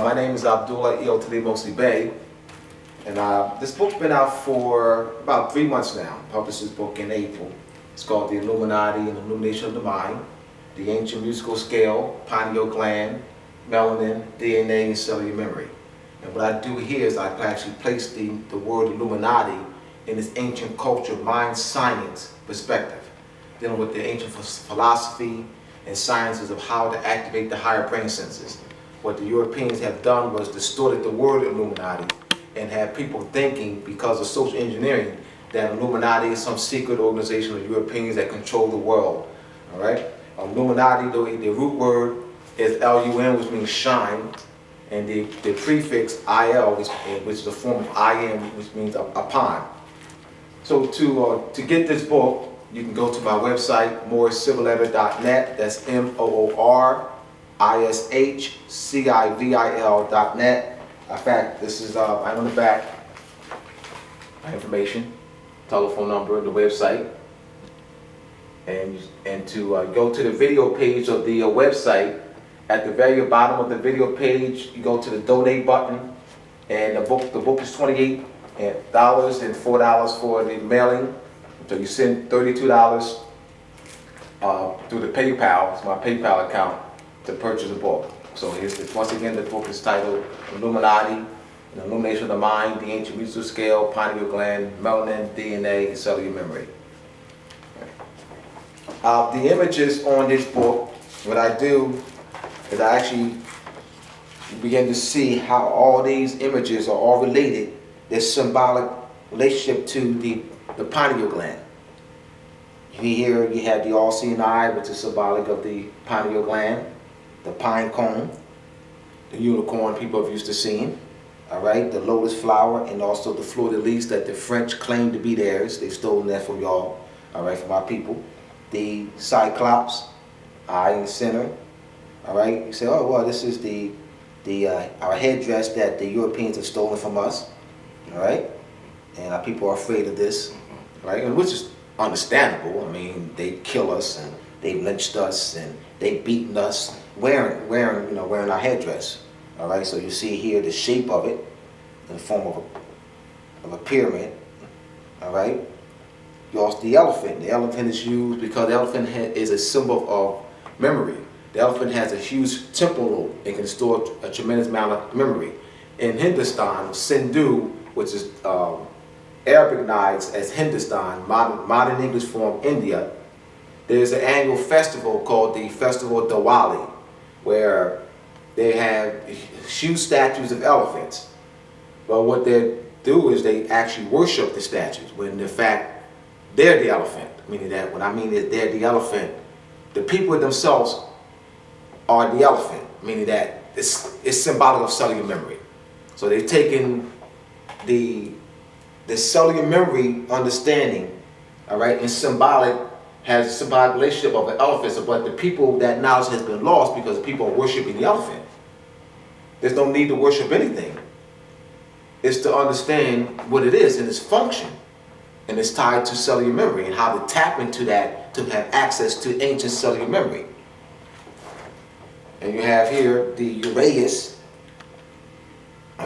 My name is Abdullah Talib Mosi Bey, and this book's been out for about 3 months now. I published this book in April. It's called The Illuminati and Illumination of the Mind, the Ancient Musical Scale, Pineal Gland, Melanin, DNA, and Cellular Memory. And what I do here is I actually place the word Illuminati in its ancient culture, mind science perspective, dealing with the ancient philosophy and sciences of how to activate the higher brain senses. What the Europeans have done was distorted the word Illuminati and have people thinking, because of social engineering, that Illuminati is some secret organization of Europeans that control the world. All right? Illuminati, the root word is L-U-N, which means shine, and the prefix I-L, which is a form of I-M, which means upon. So to get this book, you can go to my website, moorishcivil.net. That's moorishcivil.net. In fact, this is right on the back, my information, telephone number, the website. And to go to the video page of the website, at the very bottom of the video page, you go to the donate button, and the book is $28 and $4 for the mailing. So you send $32 through the PayPal, it's my PayPal account, to purchase a book. So once again, the book is titled Illuminati and Illumination of the Mind, the Ancient Musical Scale, Pineal Gland, Melanin, DNA, and Cellular Memory. The images on this book, what I do is I actually begin to see how all these images are all related. There's symbolic relationship to the pineal gland. Here you have the all-seeing eye, which is symbolic of the pineal gland, the pine cone, the unicorn people have used to seeing, all right, the lotus flower, and also the fleur-de-lis that the French claim to be theirs. They've stolen that from y'all, all right, from our people. The cyclops, eye in the center, all right. You say, oh well, this is our headdress that the Europeans have stolen from us, all right, and our people are afraid of this, right, and which is understandable. I mean, they kill us and they lynched us and they beaten us wearing our headdress. All right, so you see here the shape of it in the form of a pyramid. All right, you also the elephant. The elephant is used because the elephant is a symbol of memory. The elephant has a huge temporal lobe. It can store a tremendous amount of memory. In Hindustan, Sindhu, which is Arabicized as Hindustan, modern English form India, there's an annual festival called the Festival of Diwali, where they have huge statues of elephants. But what they do is they actually worship the statues, when in fact they're the elephant. Meaning that when I mean that they're the elephant, the people themselves are the elephant. Meaning that it's symbolic of cellular memory. So they've taken the cellular memory understanding, all right, and symbolic has a symbolic relationship of the elephants, but the people, that knowledge has been lost because people are worshiping the elephant. There's no need to worship anything. It's to understand what it is and its function, and it's tied to cellular memory and how to tap into that to have access to ancient cellular memory. And you have here the Uraeus,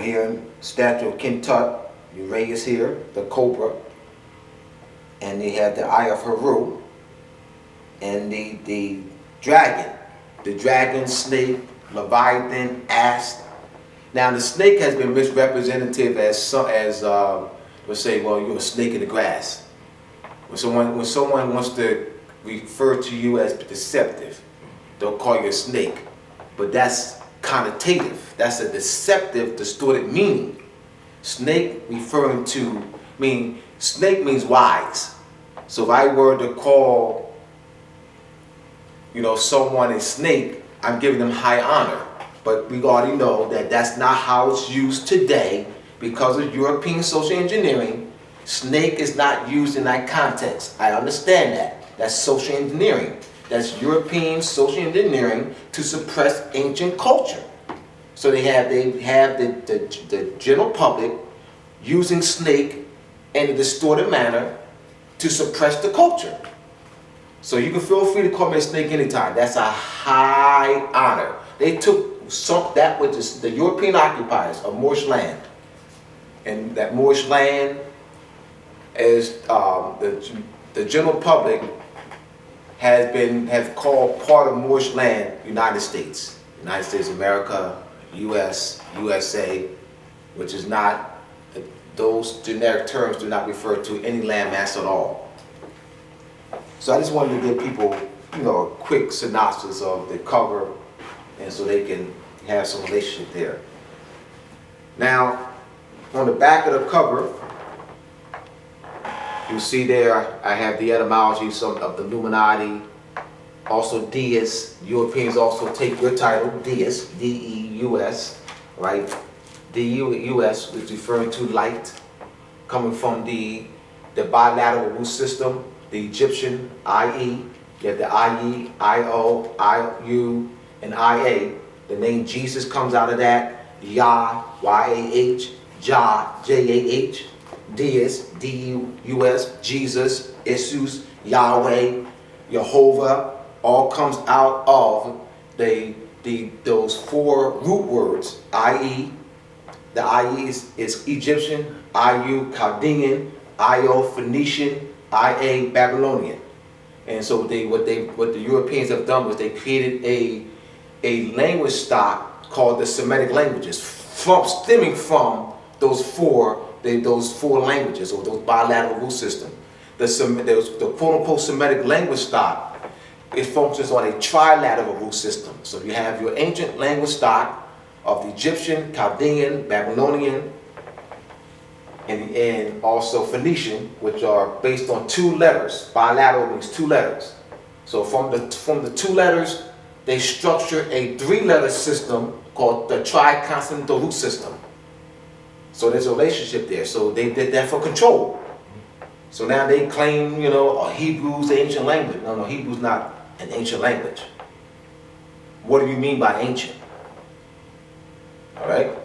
here statue of King Tut. Uraeus here, the cobra, and they have the Eye of Heru, and the dragon, snake, leviathan, asp. Now the snake has been misrepresented as let's say, well, you're a snake in the grass. When someone wants to refer to you as deceptive, they'll call you a snake, but that's connotative. That's a deceptive, distorted meaning. Snake referring to, snake means wise. So if I were to call, someone a snake, I'm giving them high honor. But we already know that that's not how it's used today because of European social engineering. Snake is not used in that context. I understand that. That's social engineering. That's European social engineering to suppress ancient culture. So they have the general public using snake in a distorted manner to suppress the culture. So you can feel free to call me a snake anytime. That's a high honor. They took that which is the European occupiers of Moorish land, and that Moorish land is the general public have called part of Moorish land United States of America, U.S., USA, which is not, those generic terms do not refer to any landmass at all. So I just wanted to give people, a quick synopsis of the cover, and so they can have some relationship there. Now, on the back of the cover, you see there, I have the etymology of the Illuminati, also deists. Europeans also take your title, deist, D-E-U-S, right? D-U-S is referring to light, coming from the bilateral root system, the Egyptian, I-E, you have the I-E, I-O, I-U, and I-A. The name Jesus comes out of that, Yah, Y-A-H, Jah, J-A-H, Deist, D-U-S, Jesus, Jesus, Yahweh, Jehovah, all comes out of those four root words, i.e., the I.E. is Egyptian, I-U, Chaldean, I-O, Phoenician, I-A, Babylonian. And so what the Europeans have done was they created a language stock called the Semitic languages, stemming from those four languages, or those bilateral root system. The quote-unquote Semitic language stock, it functions on a trilateral root system. So you have your ancient language stock of the Egyptian, Chaldean, Babylonian, and also Phoenician, which are based on two letters. Bilateral means two letters. So from the two letters, they structure a three-letter system called the triconsonantal root system. So there's a relationship there. So they did that for control. So now they claim, Hebrew's the ancient language. No, Hebrew's not an ancient language. What do you mean by ancient? All right?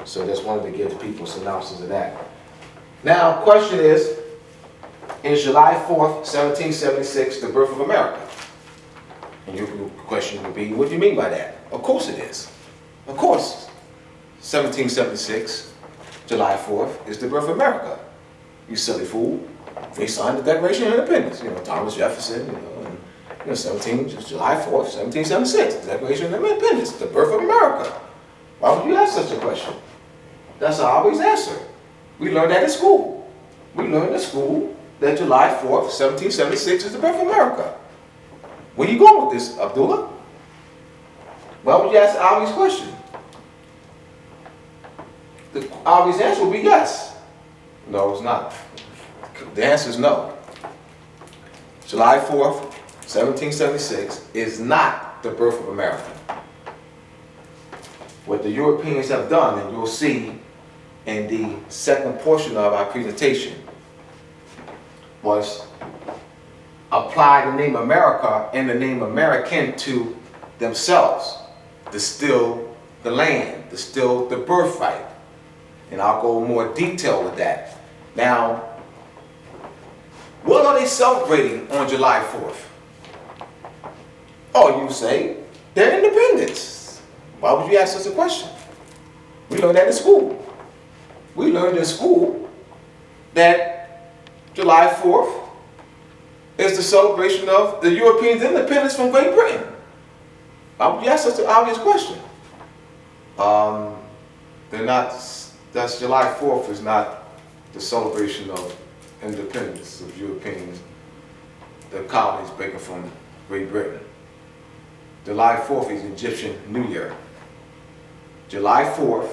So just wanted to give people a synopsis of that. Now, question is July 4th, 1776, the birth of America? And your question would be, what do you mean by that? Of course it is. Of course, 1776, July 4th, is the birth of America. You silly fool. They signed the Declaration of Independence. Thomas Jefferson, July 4th, 1776, the Declaration of Independence, the birth of America. Why would you ask such a question? That's an obvious answer. We learned that in school. We learned in school that July 4th, 1776 is the birth of America. Where you going with this, Abdullah? Why would you ask an obvious question? The obvious answer would be yes. No, it's not. The answer is no. July 4th, 1776 is not the birth of America. What the Europeans have done, and you'll see in the second portion of our presentation, was apply the name America and the name American to themselves, distill the land, distill the birthright. And I'll go in more detail with that. Now, what are they celebrating on July 4th? Oh, you say, their independence. Why would you ask such a question? We learned that in school. We learned in school that July 4th is the celebration of the Europeans' independence from Great Britain. Why would you ask such an obvious question? That's July 4th is not the celebration of independence of Europeans, the colonies breaking from Great Britain. July 4th is Egyptian New Year. July 4th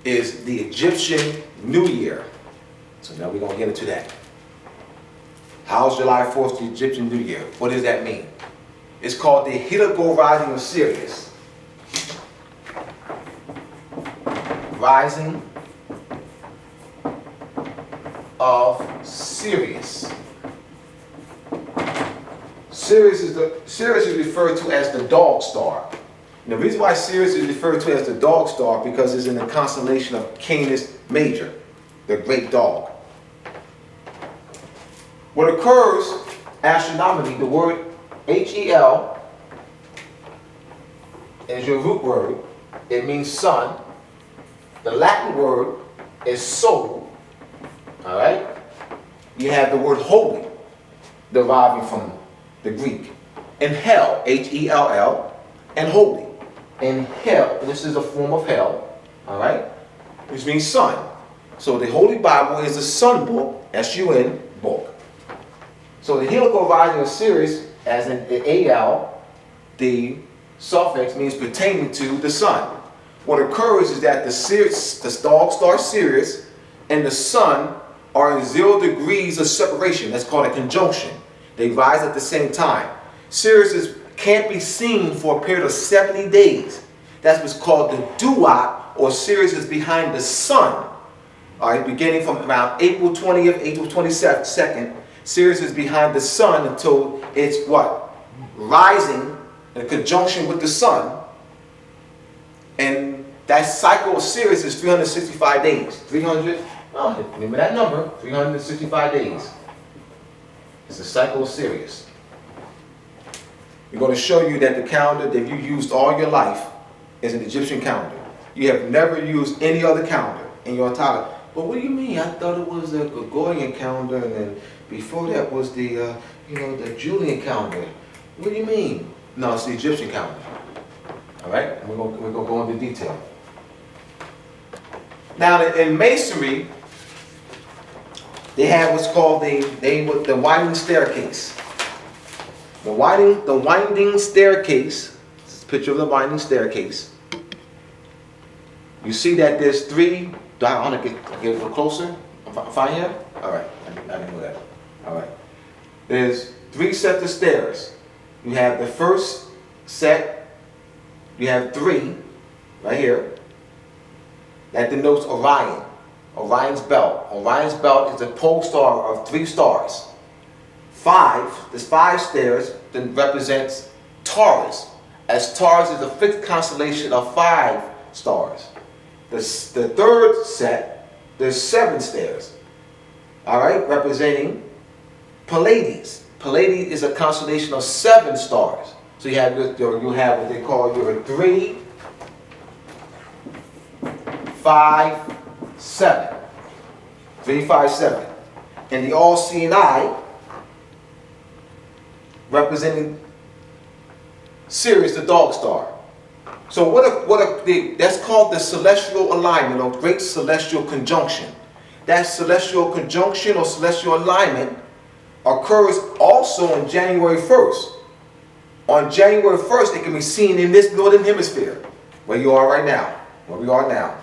is the Egyptian New Year. So now we're going to get into that. How's July 4th the Egyptian New Year? What does that mean? It's called the Heligo Rising of Sirius. Rising of Sirius. Sirius is referred to as the dog star. And the reason why Sirius is referred to as the dog star because it's in the constellation of Canis Major, the great dog. What occurs astronomically, the word H-E-L is your root word. It means sun. The Latin word is soul. All right? You have the word holy, deriving from the Greek. And hell, H-E-L-L, and holy. And hell, this is a form of hell, all right? Which means sun. So the Holy Bible is a sun book, S-U-N book. So the helical rising of Sirius, as in the AL, the suffix means pertaining to the sun. What occurs is that the dog star Sirius and the sun are in 0 degrees of separation. That's called a conjunction. They rise at the same time. Sirius can't be seen for a period of 70 days. That's what's called the duat, or Sirius is behind the sun. All right, beginning from around April 20th, April 22nd, Sirius is behind the sun until it's what? Rising in conjunction with the sun. And that cycle of Sirius is 365 days. Remember that number, 365 days. It's the cycle of Sirius. We're going to show you that the calendar that you used all your life is an Egyptian calendar. You have never used any other calendar in your entire life. But what do you mean? I thought it was the Gregorian calendar, and then before that was the, the Julian calendar. What do you mean? No, it's the Egyptian calendar. All right, and we're going to go into detail. Now, in Masonry, they have what's called the winding staircase. The winding staircase. This is a picture of the winding staircase. You see that there's three. Do I want to get a little closer? Find here? All right. I didn't know that. All right. There's 3 sets of stairs. You have the first set. You have 3 right here. That denotes Orion. Orion's belt. Orion's belt is a pole star of 3 stars. 5, there's 5 stairs, that represents Taurus, as Taurus is a fixed constellation of 5 stars. The third set, there's 7 stairs, all right, representing Pleiades. Pleiades is a constellation of 7 stars. So you have what they call your 3, 5, 7. 3, 5, 7. And the all-seeing eye, representing Sirius, the dog star. So that's called the celestial alignment, or great celestial conjunction. That celestial conjunction or celestial alignment occurs also on January 1st. On January 1st, it can be seen in this northern hemisphere, where you are right now, where we are now.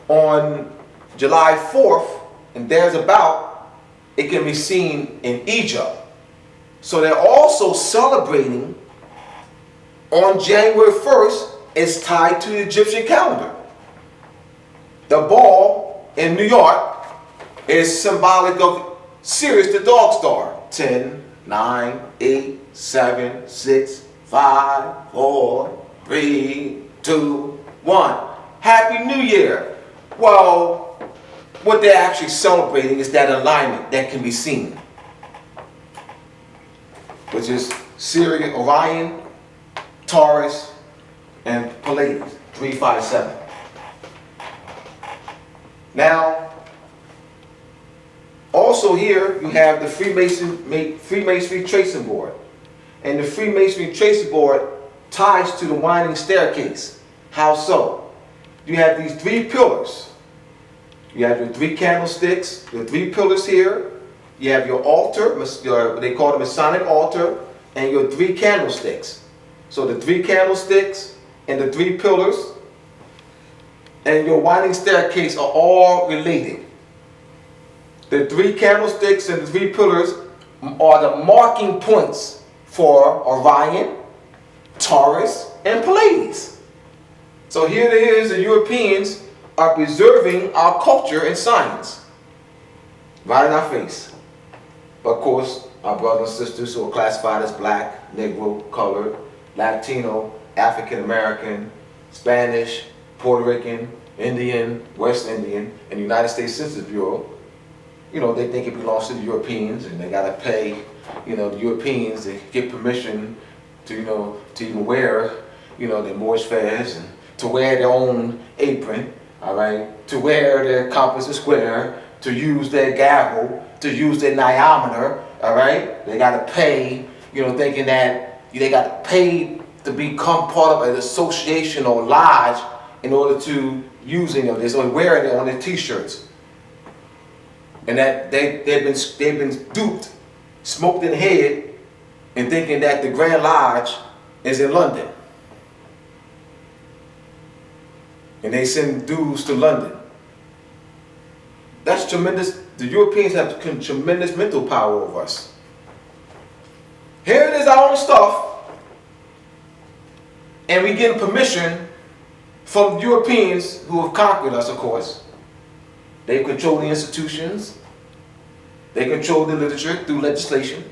On July 4th, and there's about, it can be seen in Egypt. So they're also celebrating on January 1st. Is tied to the Egyptian calendar. The ball in New York is symbolic of Sirius, the dog star. 10, 9, 8, 7, 6, 5, 4, 3, 2, 1. Happy New Year. Well, what they're actually celebrating is that alignment that can be seen, which is Sirius, Orion, Taurus, and Pleiades, 3, 5, 7. Now, also here you have the Freemasonry tracing board. And the Freemasonry tracing board ties to the winding staircase. How so? You have these 3 pillars. You have your 3 candlesticks, the 3 pillars here. You have your altar, they call it Masonic altar, and your 3 candlesticks. So the 3 candlesticks and the 3 pillars and your winding staircase are all related. The 3 candlesticks and the 3 pillars are the marking points for Orion, Taurus, and Pleiades. So here it is, the Europeans are preserving our culture and science right in our face. But of course, our brothers and sisters who are classified as black, Negro, colored, Latino, African American, Spanish, Puerto Rican, Indian, West Indian, and United States Census Bureau, they think it belongs to the Europeans, and they got to pay, the Europeans to get permission to, to even wear, you know, their Moorish fez, and to wear their own apron, all right, to wear their compass and square, to use their gavel, to use their diameter, all right. They got to pay, you know, thinking that they got to pay to become part of an association or lodge in order to using of this or wearing it on their t-shirts. And that they've been duped, smoked in the head, and thinking that the Grand Lodge is in London. And they send dudes to London. That's tremendous. The Europeans have tremendous mental power over us. Here it is, our own stuff, and we get permission from Europeans who have conquered us, of course. They control the institutions, they control the literature through legislation,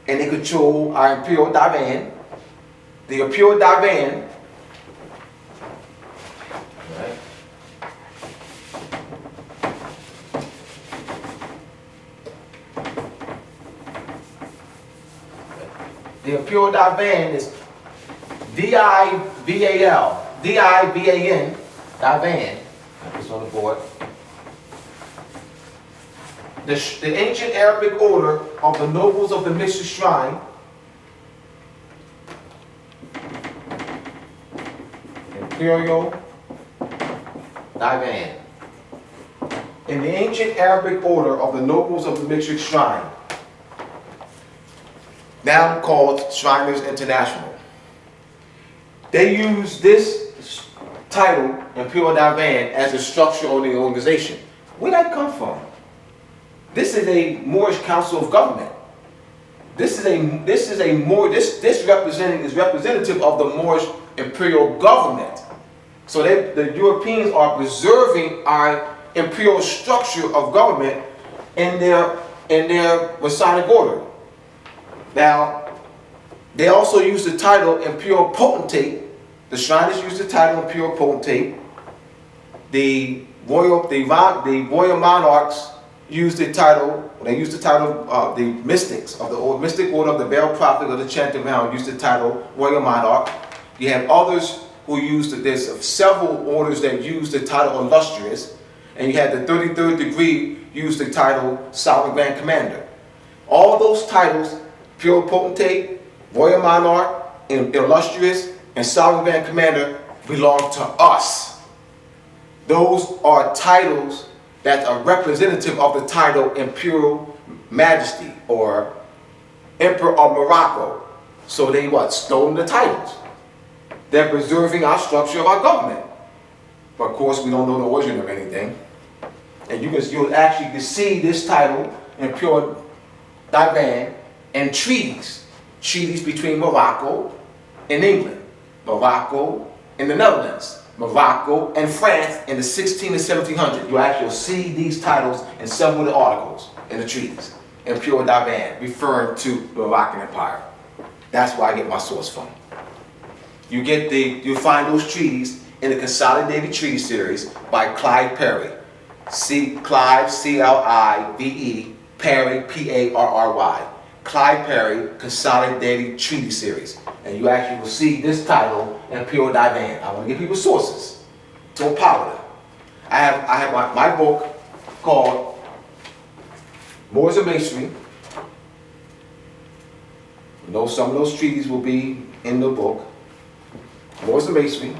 and they control our imperial divan. The imperial divan, right? The imperial divan is D-I-V-A-L, D-I-V-A-N, divan. It's on the board. The ancient Arabic order of the nobles of the Mystic Shrine, imperial divan. In the ancient Arabic order of the nobles of the Mystic Shrine, now called Shriners International. They use this title, Imperial Divan, as a structure of the organization. Where did that come from? This is a Moorish Council of Government. This representative is representative of the Moorish imperial government. So the Europeans are preserving our imperial structure of government in their Masonic order. Now, they also use the title Imperial Potentate. The Shriners use the title Imperial Potentate. The royal monarchs use the title. They use the title of the mystics of the mystic order of the Veiled Prophet of the Chanting Realm. Use the title Royal Monarch. You have others who use there's several orders that use the title Illustrious, and you have the 33rd degree use the title Sovereign Grand Commander. All those titles, Imperial Potentate, Royal Monarch, Illustrious, and Sovereign Grand Commander, belong to us. Those are titles that are representative of the title Imperial Majesty or Emperor of Morocco. So they stolen the titles. They're preserving our structure of our government. But of course we don't know the origin of anything. And you'll actually see this title, Imperial Divan, and treaties. Treaties between Morocco and England. Morocco and the Netherlands. Morocco and France in the 1600s and 1700s. You actually see these titles in several of the articles in the treaties. Imperial Divan, referring to the Moroccan Empire. That's where I get my source from. You find those treaties in the Consolidated Treaty Series by Clive Perry. Clive, C-L-I-V-E, Perry, P-A-R-R-Y. Clive Perry Consolidated Treaty Series. And you actually will see this title, Imperial Divan. I want to give people sources to empower them. I have my book called Moors and Masonry. You know, some of those treaties will be in the book. Moors and Masonry.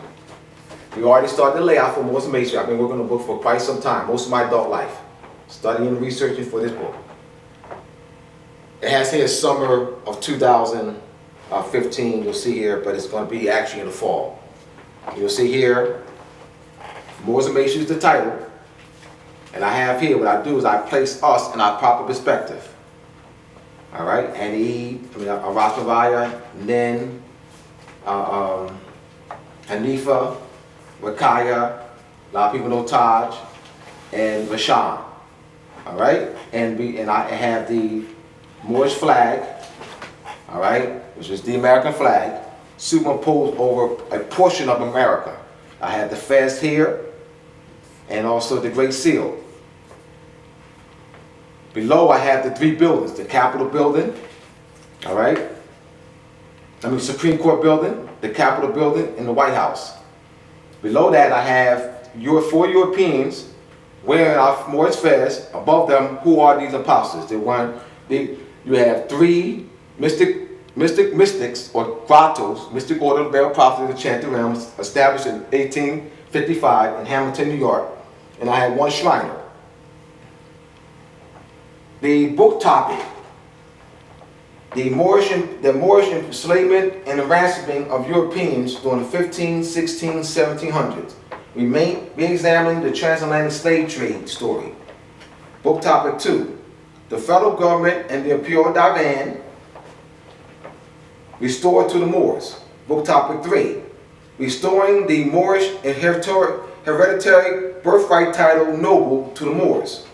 We already started the layout for Moors and Masonry. I've been working on the book for quite some time, most of my adult life, studying and researching for this book. It has here summer of 2015, you'll see here, but it's going to be actually in the fall. You'll see here, Moors and Masonry is the title. And I have here, what I do is I place us in our proper perspective. All right, Rastafari, Nin, Hanifa, Rakaya, a lot of people know Taj, and Rashan. All right, and I have the Moorish flag, all right, which is the American flag, superimposed over a portion of America. I have the fez here, and also the Great Seal. Below I have the three buildings, the Capitol building, all right, Supreme Court building, the Capitol building and the White House. Below that I have four Europeans wearing our Moorish fez. Above them, who are these apostles? You have three mystics or grottos, mystic order of the Bell Prophets of the Chanted Realms, established in 1855 in Hamilton, New York, and I had one Shriner. The book topic: the Moorish enslavement and the ransoming of Europeans during the 15, 16, 1700s. We may be examining the transatlantic slave trade story. Book topic 2, the federal government and the Imperial Divan restored to the Moors. Book topic 3, restoring the Moorish hereditary birthright title noble to the Moors.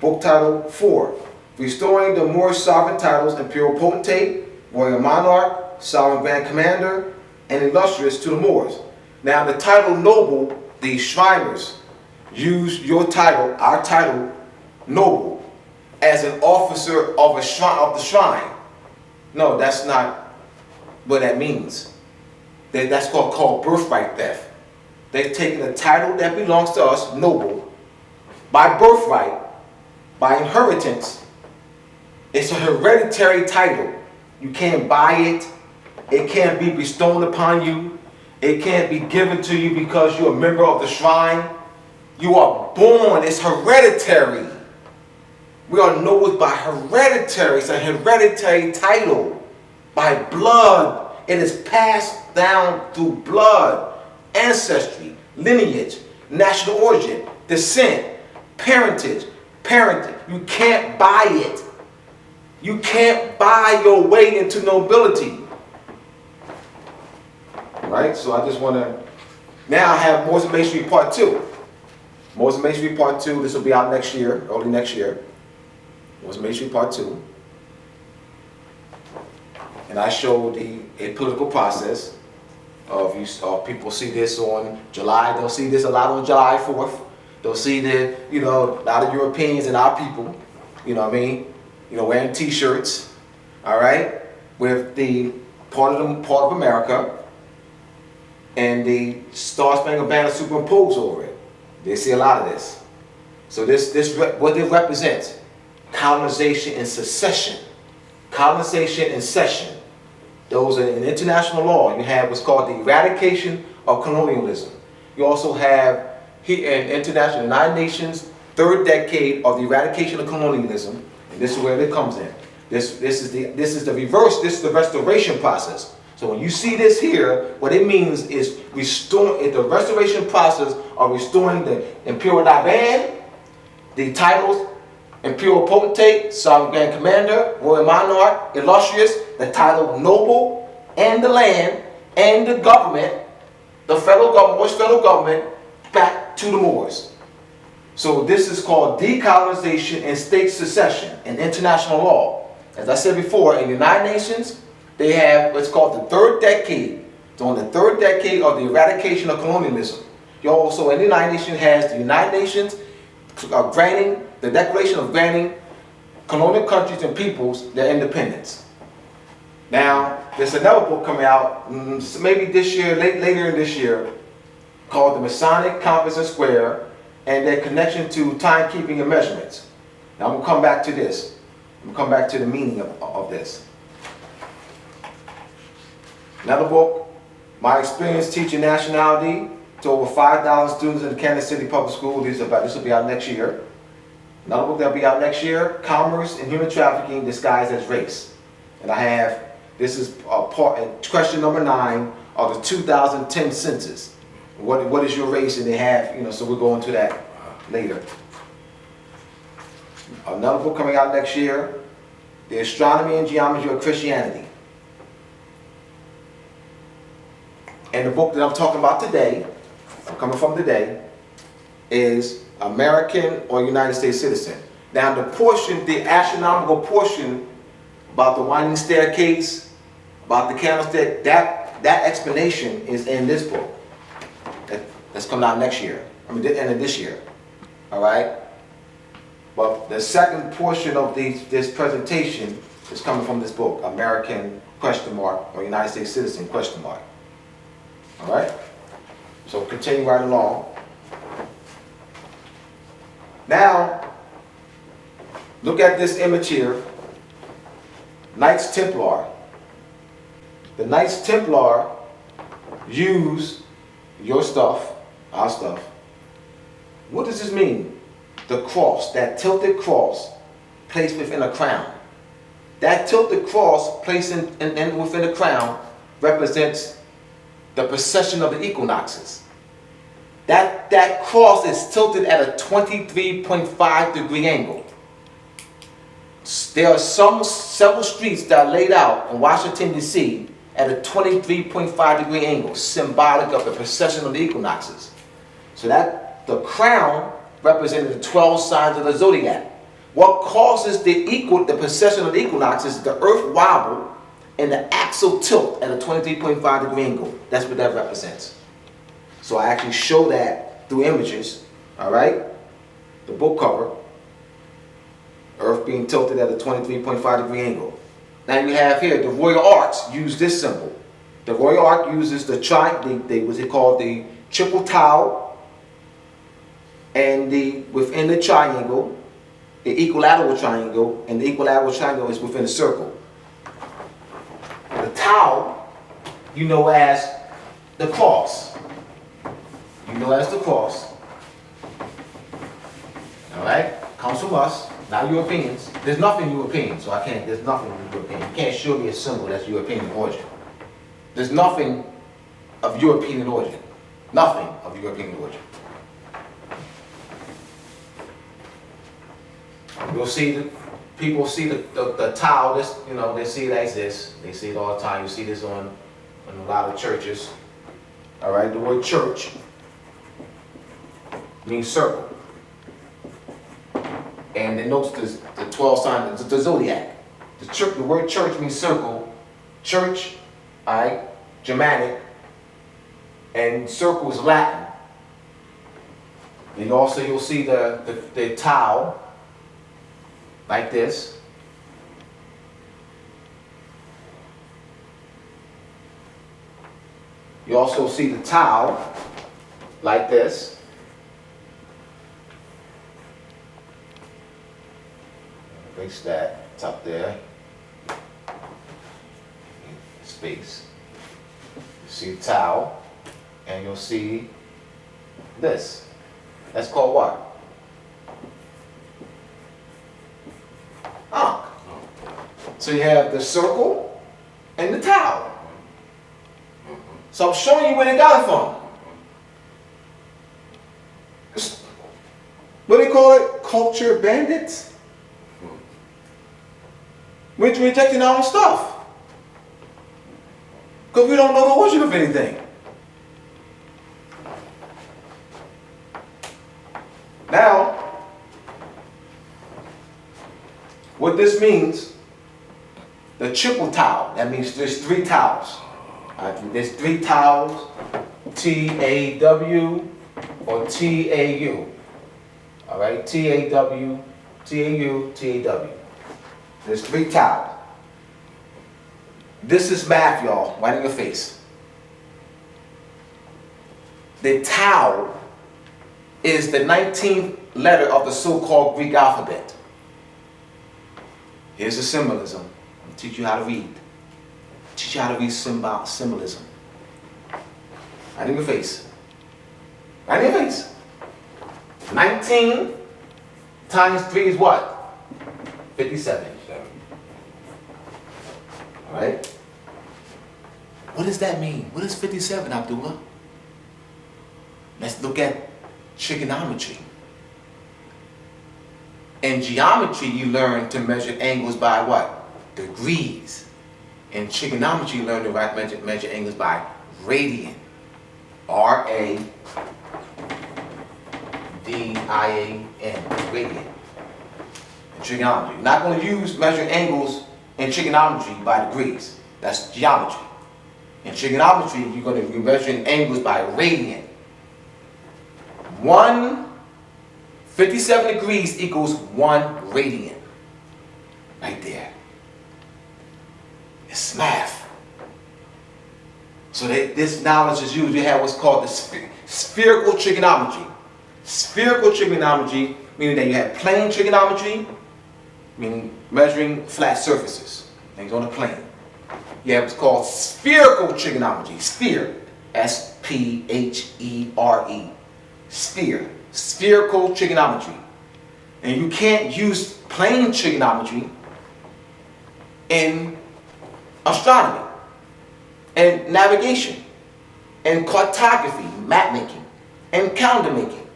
Book title 4, restoring the Moorish sovereign titles Imperial Potentate, Royal Monarch, Sovereign Grand Commander, and Illustrious to the Moors. Now the title noble, the Shriners use your title, our title, noble, as an officer of the shrine. No, that's not what that means. That's called birthright theft. They've taken a title that belongs to us, noble, by birthright, by inheritance. It's a hereditary title. You can't buy it. It can't be bestowed upon you. It can't be given to you because you're a member of the shrine. You are born. It's hereditary. We are nobles by hereditary. It's a hereditary title. By blood. It is passed down through blood, ancestry, lineage, national origin, descent, parentage. You can't buy it. You can't buy your way into nobility. Right? So I just want to... Now I have Moors and Masonry Part 2. Moors and Masonry Part 2. This will be out next year, early next year. Moors and Masonry Part 2. And I showed a political process of people see this on July. They'll see this a lot on July 4th. They'll see that, a lot of Europeans and our people, wearing t-shirts, all right, with the part of America and the Star Spangled Banner superimposed over it. They see a lot of this. So what it represents: colonization and secession. Colonization and cession. Those are in international law. You have what's called the eradication of colonialism. You also have here in international United Nations, 3rd decade of the eradication of colonialism. And this is where it comes in. This is the reverse. This is the restoration process. So when you see this here, what it means is the restoration process of restoring the Imperial Divan, the titles Imperial Potentate, Sovereign Grand Commander, Royal Monarch, Illustrious, the title Noble, and the land, and the government, the federal government, Moorish federal government, back to the Moors. So this is called decolonization and state secession in international law. As I said before, in the United Nations, they have what's called the 3rd decade. So in the 3rd decade of the eradication of colonialism. You also, in the United Nations, has the United Nations granting the Declaration of granting colonial countries and peoples their independence. Now, there's another book coming out, maybe this year, later in this year, called The Masonic Compass and Square and their connection to timekeeping and measurements. Now, I'm going to come back to this. I'm going to come back to the meaning of this. Another book, My Experience Teaching Nationality to over 5,000 students in the Kansas City Public School. This will be out next year. Another book that will be out next year, Commerce and Human Trafficking Disguised as Race. And I have, this is question number 9 of the 2010 census. What is your race? And they have, so we'll go into that later. Another book coming out next year, The Astronomy and Geometry of Christianity. And the book that I'm talking about today, coming from today, is American or United States Citizen. Now the astronomical portion about the winding staircase, about the candlestick, that explanation is in this book. That's coming out next year. The end of this year. All right? But the second portion of this presentation is coming from this book, American ? Or United States Citizen ? continue right along. Now, look at this image here. Knights Templar. The Knights Templar use your stuff, our stuff. What does this mean? The cross, that tilted cross placed within a crown. That tilted cross placed within a crown represents the precession of the equinoxes. That cross is tilted at a 23.5 degree angle. There are several streets that are laid out in Washington, D.C. at a 23.5 degree angle, symbolic of the precession of the equinoxes. So that the crown represented the 12 signs of the zodiac. What causes the precession of the equinoxes is the earth wobble and the axial tilt at a 23.5 degree angle. That's what that represents. So I actually show that through images, all right? The book cover, earth being tilted at a 23.5 degree angle. Now you have here, the Royal Arts use this symbol. The Royal Arc uses the what's it called, the triple tau, and within the triangle, the equilateral triangle, and the equilateral triangle is within a circle. The tau, you know as the cross. You know as the cross. All right? Comes from us, not Europeans. There's nothing European, so there's nothing European. You can't show me a symbol that's European in origin. There's nothing of European origin. Nothing of European origin. You'll see people see the tau, this, you know, they see it as this. They see it all the time. You see this on a lot of churches. All right, the word church means circle. And it notes the 12 signs, the zodiac. The word church means circle. Church, all right, Germanic, and circle is Latin. And also you'll see the tau, like this. You also see the tau, like this. Erase that, it's up there. Space. You see the tau, and you'll see this. That's called what? Ankh. So you have the circle and the tau. So I'm showing you where they got it from. What do they call it? Culture bandits? We're rejecting our own stuff. Because we don't know the origin of anything. Now, what this means, the triple tau, that means there's 3 taus. There's 3 taus, T-A-W or T-A-U. All right, T-A-W, T-A-U, T-A-W. There's 3 tau. This is math, y'all, right in your face. The tau is the 19th letter of the so-called Greek alphabet. Here's the symbolism. I'm going to teach you how to read. Teach you how to read symbolism. Right in your face. Right in your face. 19 times 3 is what? 57. All right? What does that mean? What is 57, Abdullah? Let's look at trigonometry. In geometry, you learn to measure angles by what? Degrees. In trigonometry, you learn to measure angles by radian. R-A-D-I-A-N, radian. In trigonometry. You're not going to measure angles in trigonometry by degrees. That's geometry. In trigonometry, you're going to be measuring angles by radian. 57 degrees equals 1 radian. Right there. It's math. So this knowledge is used. We have what's called the spherical trigonometry. Spherical trigonometry, meaning that you have plane trigonometry, meaning measuring flat surfaces, things on a plane. You have what's called spherical trigonometry, sphere, S-P-H-E-R-E, sphere, spherical trigonometry. And you can't use plane trigonometry in astronomy and navigation and cartography, map making, and calendar making.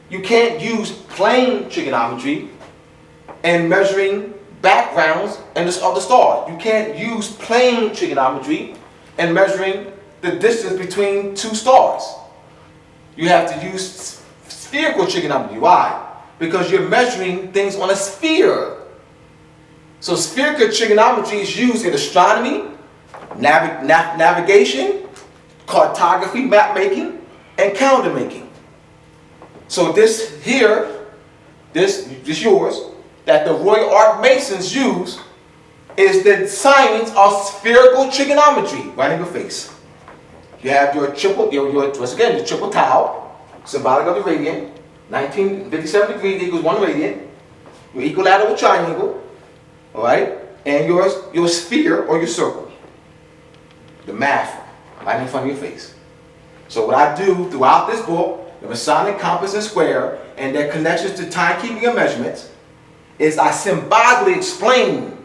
You can't use plane trigonometry in measuring backgrounds and of the stars. You can't use plane trigonometry in measuring the distance between two stars. You have to use spherical trigonometry. Why? Because you're measuring things on a sphere. So spherical trigonometry is used in astronomy, navigation, cartography, map making, and calendar making. So this here, this yours, that the Royal Arc Masons use is the science of spherical trigonometry, right in your face. You have your triple, once again, your triple tau, symbolic of the radian, 1957 degrees equals 1 radian, your equilateral triangle, all right, and your sphere or your circle. The math right in front of your face. So what I do throughout this book, the Masonic compass and square, and their connections to timekeeping and measurements, is I symbolically explain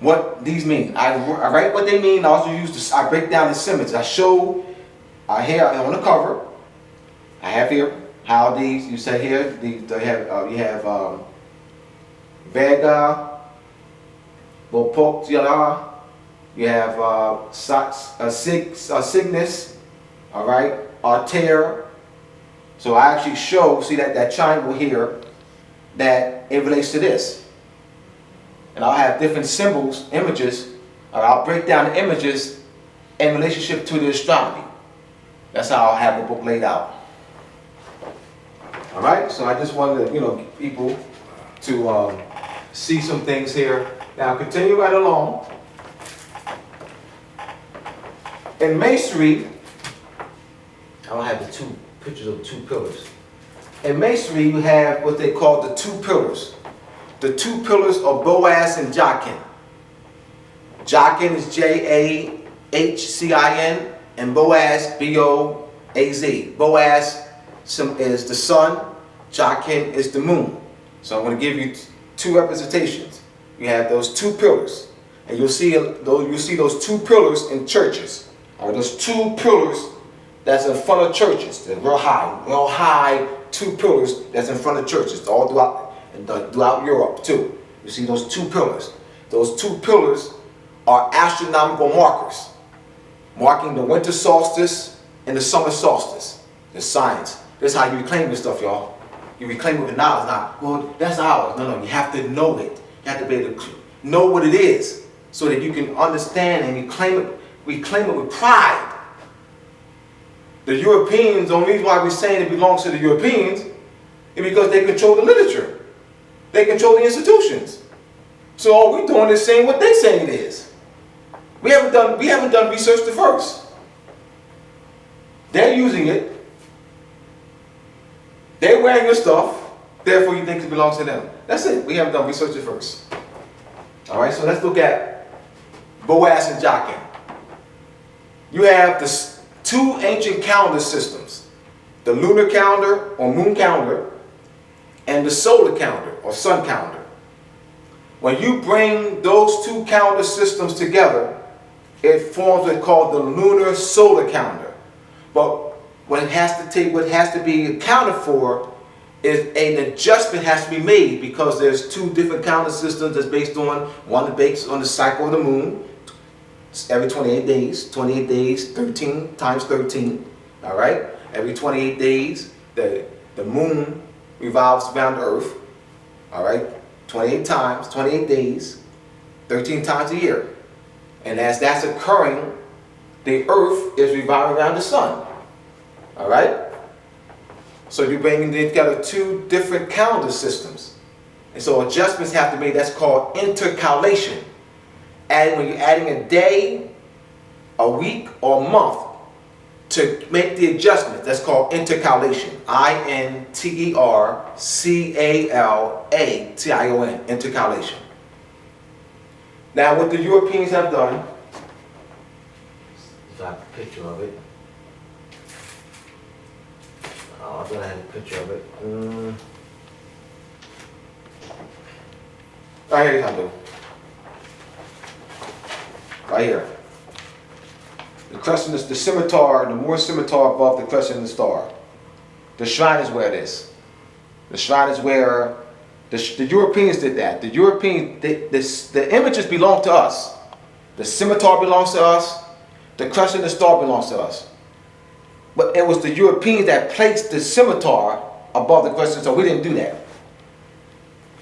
what these mean. I write what they mean. I also use this. I break down the symbols. I show here on the cover. I have here how these. You say here you have Vega, Bopoktiala. You have Cygnus. All right, Altair. So I actually show. See that triangle here. That it relates to this. And I'll have different symbols, images, or I'll break down the images in relationship to the astronomy. That's how I'll have the book laid out. All right, so I just wanted people to see some things here. Now continue right along. In Masonry, I don't have the two pictures of the two pillars. In Masonry, you have what they call the two pillars. The two pillars are Boaz and Jachin. Jachin is J-A-H-C-I-N, and Boaz, B-O-A-Z. Boaz is the sun, Jachin is the moon. So I'm going to give you two representations. You have those two pillars, and you'll see those two pillars in churches. Or those two pillars that's in front of churches. They're real high two pillars that's in front of churches all throughout Europe too. You see those two pillars. Those two pillars are astronomical markers, marking the winter solstice and the summer solstice. The science. That's how you reclaim this stuff, y'all. You reclaim it with knowledge. Now, well, that's ours. No, you have to know it. You have to be able to know what it is so that you can understand and reclaim it with pride. The Europeans, the only reason why we're saying it belongs to the Europeans is because they control the literature. They control the institutions. So all we're doing is saying what they say it is. We haven't done research the first. They're using it. They're wearing your stuff. Therefore you think it belongs to them. That's it. We haven't done research at first. Alright, so let's look at Boaz and Jachin. You have the two ancient calendar systems, the lunar calendar or moon calendar and the solar calendar or sun calendar. When you bring those two calendar systems together, it forms what's called the lunar solar calendar. But what has to be accounted for is an adjustment has to be made because there's two different calendar systems that's based on one based on the cycle of the moon. Every 28 days, 13 times 13, all right? Every 28 days, the moon revolves around the earth, all right? 28 times, 28 days, 13 times a year. And as that's occurring, the earth is revolving around the sun, all right? So you're bringing together two different calendar systems. And so adjustments have to be made. That's called intercalation. And when you're adding a day, a week, or a month to make the adjustment. That's called intercalation. I-N-T-E-R-C-A-L-A-T-I-O-N, intercalation. Now what the Europeans have done, if I have a picture of it. Oh, I thought I had a picture of it. Right here, I do. Right here. The crescent is the scimitar, the Moorish scimitar above the crescent and the star. The shrine is where it is. The shrine is where the Europeans did that. The Europeans, the images belong to us. The scimitar belongs to us. The crescent and the star belongs to us. But it was the Europeans that placed the scimitar above the crescent, so we didn't do that.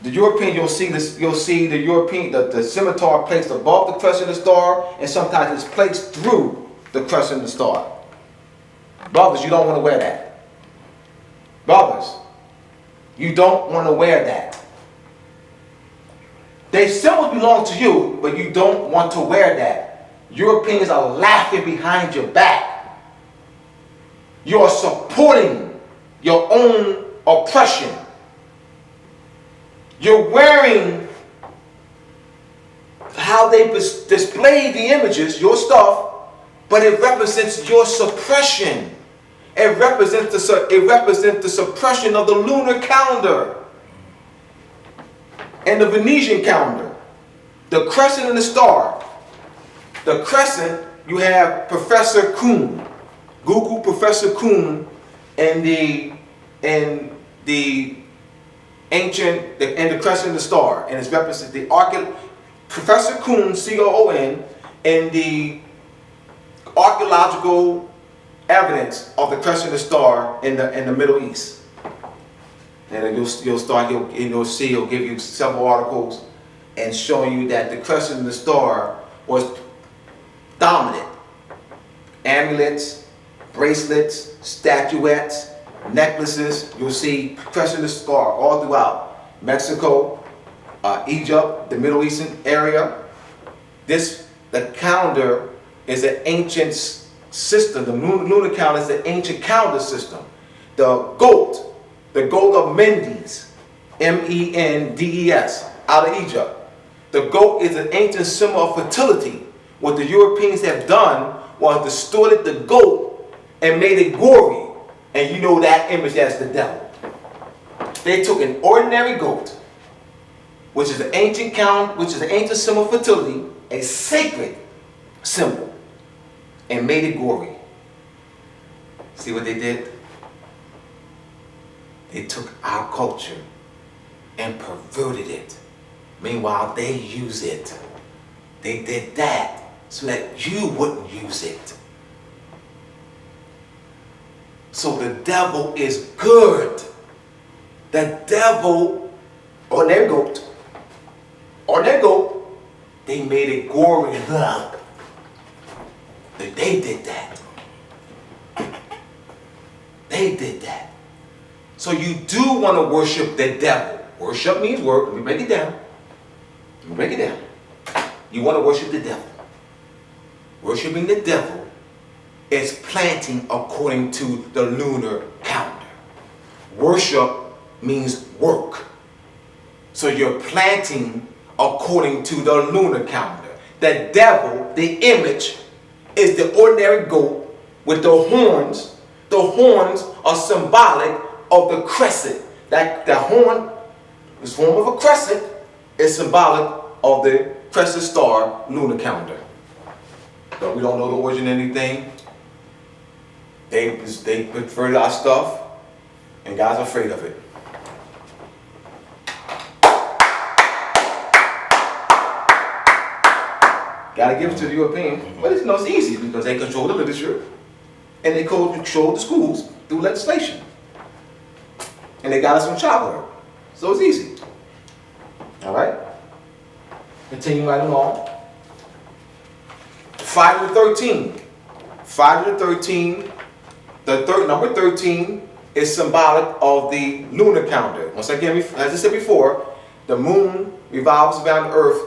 The European, you'll see the European, the scimitar placed above the crescent and the star, and sometimes it's placed through the crescent and the star. Brothers, you don't want to wear that. Brothers, you don't want to wear that. They symbols belong to you, but you don't want to wear that. Europeans are laughing behind your back. You are supporting your own oppression. You're wearing how they display the images, your stuff, but it represents your suppression. It represents the suppression of the lunar calendar and the Venetian calendar. The crescent and the star. The crescent, you have Professor Kuhn. Google Professor Kuhn and the ancient, and the crescent and the star, and it's represents the Professor Kuhn, C-O-O-N, and the archaeological evidence of the crescent and the star in the Middle East. And you'll see he'll give you several articles and showing you that the crescent and the star was dominant. Amulets, bracelets, statuettes, necklaces, you'll see crescent and star all throughout Mexico, Egypt, the Middle Eastern area. The calendar is an ancient system. The lunar calendar is an ancient calendar system. The goat of Mendes, M-E-N-D-E-S, out of Egypt. The goat is an ancient symbol of fertility. What the Europeans have done was distorted the goat and made it gory. And you know that image as the devil. They took an ordinary goat, which is an ancient symbol of fertility, a sacred symbol, and made it gory. See what they did? They took our culture and perverted it. Meanwhile, they use it. They did that so that you wouldn't use it. So the devil is good. The devil, or their goat, they made it gory and love. They did that. They did that. So you do want to worship the devil. Worship means work. Let me break it down. You want to worship the devil. Worshiping the devil is planting according to the lunar calendar. Worship means work. So you're planting according to the lunar calendar. The devil, the image, is the ordinary goat with the horns. The horns are symbolic of the crescent. That the horn, this form of a crescent, is symbolic of the crescent star lunar calendar. But we don't know the origin of anything. They perverted our stuff, and God's afraid of it. Gotta give it to the Europeans. But it's easy because they control the literature and they control the schools through legislation. And they got us on childhood. So it's easy. Alright? Continue right along. Friday the 13th. Friday the 13th. Number 13 is symbolic of the lunar calendar. Once again, as I said before, the moon revolves around the earth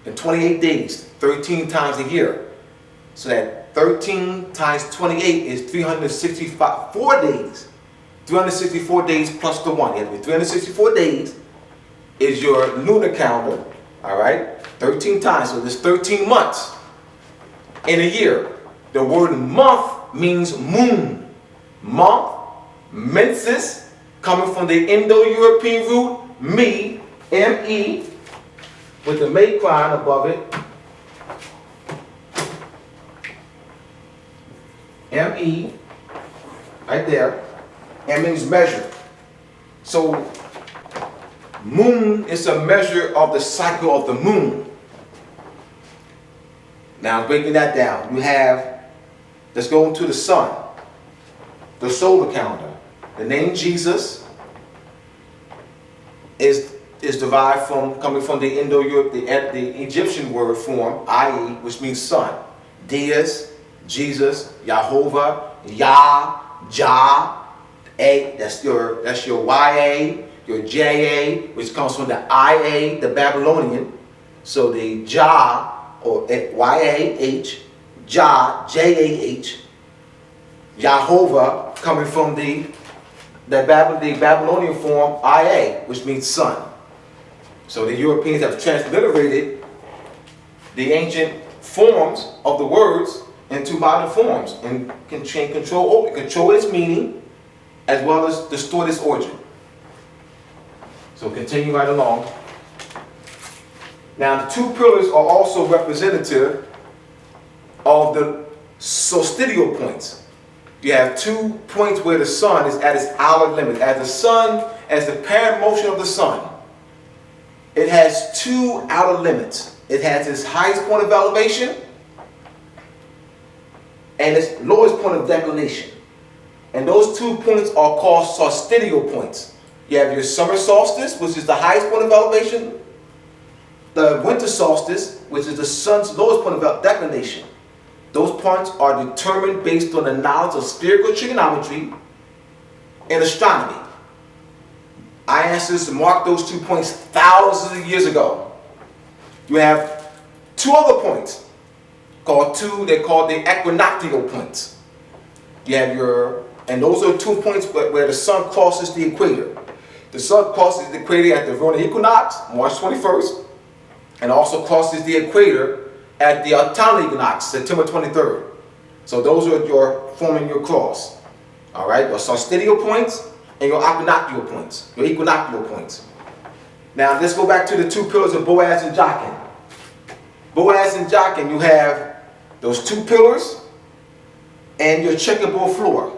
in 28 days, 13 times a year. So that 13 times 28 is 364 days. 364 days plus the 1. You have to be 364 days is your lunar calendar. All right? 13 times. So there's 13 months in a year. The word month means moon. Month, menses, coming from the Indo-European root, me, M-E, with the macron above it. M-E, right there. M means measure. So, moon is a measure of the cycle of the moon. Now, breaking that down, you have, let's go into the sun, the solar calendar. The name Jesus is derived from, coming from the Indo-Europe, the Egyptian word form, i.e., which means sun. Deus, Jesus, Jehovah, Yah, Jah, A, that's your YA, your JA, which comes from the IA, the Babylonian. So the Jah, or YAH, Jah, JAH, Jehovah, coming from the Babylonian form IA, which means sun. So the Europeans have transliterated the ancient forms of the words into modern forms and can control its meaning as well as distort its origin. So continue right along. Now the two pillars are also representative of the solstitial points. You have 2 points where the sun is at its outer limit. As the parent motion of the sun, it has 2 outer limits. It has its highest point of elevation and its lowest point of declination. And those 2 points are called solstitial points. You have your summer solstice, which is the highest point of elevation, the winter solstice, which is the sun's lowest point of declination. Those points are determined based on the knowledge of spherical trigonometry and astronomy. Our ancestors marked those 2 points thousands of years ago. You have 2 other points they're called the equinoctial points. You have and those are 2 points where the sun crosses the equator. The sun crosses the equator at the vernal equinox, March 21st, and also crosses the equator at the autumnal equinox, September 23rd. So those are forming your cross. All right, your solstitial points and your equinoctial points. Now let's go back to the 2 pillars of Boaz and Jachin. Boaz and Jachin, you have those 2 pillars and your checkerboard floor.